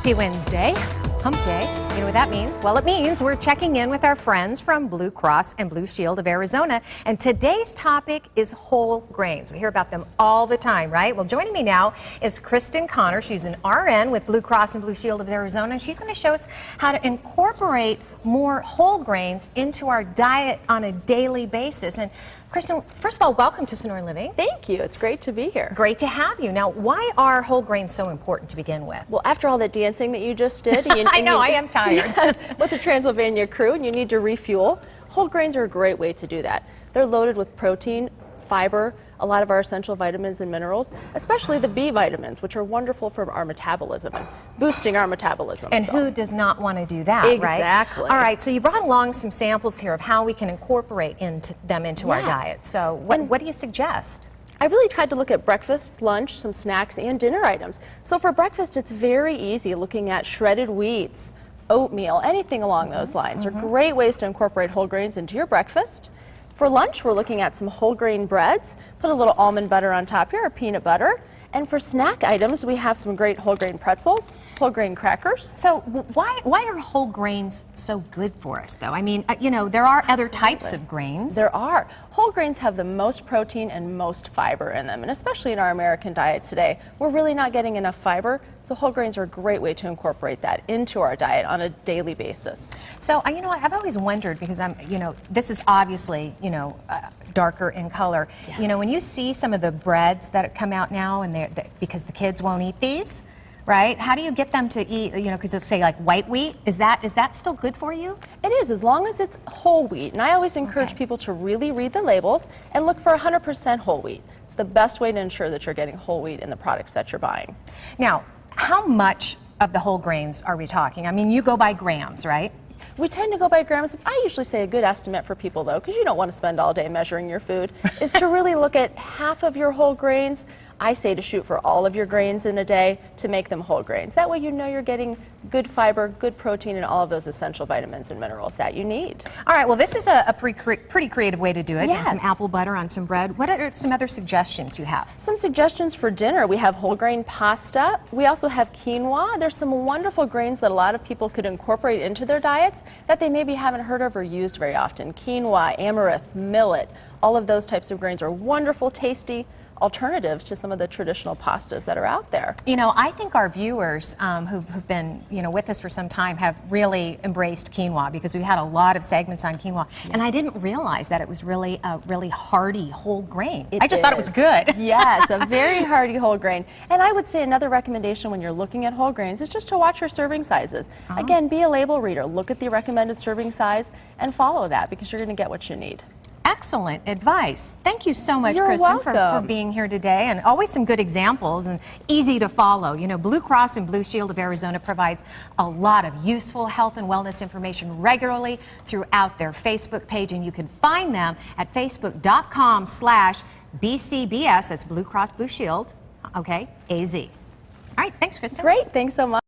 Happy Wednesday, hump day. You know what that means? Well, it means we're checking in with our friends from Blue Cross and Blue Shield of Arizona. And today's topic is whole grains. We hear about them all the time, right? Well, joining me now is Kristen Connor. She's an RN with Blue Cross and Blue Shield of Arizona. And she's going to show us how to incorporate more whole grains into our diet on a daily basis. And Kristen, first of all, welcome to Sonoran Living. Thank you. It's great to be here. Great to have you. Now, why are whole grains so important to begin with? Well, after all that dancing that you just did, I know, I am tired. With the Transylvania crew, and you need to refuel, whole grains are a great way to do that. They're loaded with protein, fiber, a lot of our essential vitamins and minerals, especially the B vitamins, which are wonderful for our metabolism and boosting our metabolism. And who does not want to do that, right? Exactly. All right, so you brought along some samples here of how we can incorporate them into our diet. So what do you suggest? I really tried to look at breakfast, lunch, some snacks, and dinner items. So for breakfast, it's very easy looking at shredded wheats, oatmeal, anything along those lines are great ways to incorporate whole grains into your breakfast. For lunch, we're looking at some whole grain breads. Put a little almond butter on top here, or peanut butter. And for snack items, we have some great whole grain pretzels, whole grain crackers. So why are whole grains so good for us, though? I mean, you know, there are other types of grains. There are. Whole grains have the most protein and most fiber in them, and especially in our American diet today, we're really not getting enough fiber, so whole grains are a great way to incorporate that into our diet on a daily basis. So, you know, I've always wondered, because this is obviously, darker in color. Yes. You know, when you see some of the breads that come out now, and because the kids won't eat these, right? How do you get them to eat, because they'll say like white wheat, is that still good for you? It is, as long as it's whole wheat. And I always encourage people to really read the labels and look for 100% whole wheat. It's the best way to ensure that you're getting whole wheat in the products that you're buying. Now, how much of the whole grains are we talking? I mean, you go by grams, right? We tend to go by grams. I usually say a good estimate for people, though, because you don't want to spend all day measuring your food, is to really look at half of your whole grains. I say to shoot for all of your grains in a day to make them whole grains. That way you know you're getting good fiber, good protein, and all of those essential vitamins and minerals that you need. All right, well, this is a pretty creative way to do it. Yes. And some apple butter on some bread. What are some other suggestions you have? Some suggestions for dinner. We have whole grain pasta. We also have quinoa. There's some wonderful grains that a lot of people could incorporate into their diets that they maybe haven't heard of or used very often. Quinoa, amaranth, millet, all of those types of grains are wonderful, tasty alternatives to some of the traditional pastas that are out there. You know, I think our viewers who've been, with us for some time have really embraced quinoa, because we had a lot of segments on quinoa. Yes. And I didn't realize that it was really a really hearty whole grain. I just thought it was good. Yes, a very hearty whole grain. And I would say another recommendation when you're looking at whole grains is just to watch your serving sizes. Again, be a label reader. Look at the recommended serving size and follow that, because you're going to get what you need. Excellent advice. Thank you so much, You're Kristen, for welcome. being here today, and always some good examples and easy to follow. You know, Blue Cross and Blue Shield of Arizona provides a lot of useful health and wellness information regularly throughout their Facebook page, and you can find them at facebook.com/BCBS. That's Blue Cross Blue Shield, okay, AZ. All right, thanks, Kristen. Great, thanks so much.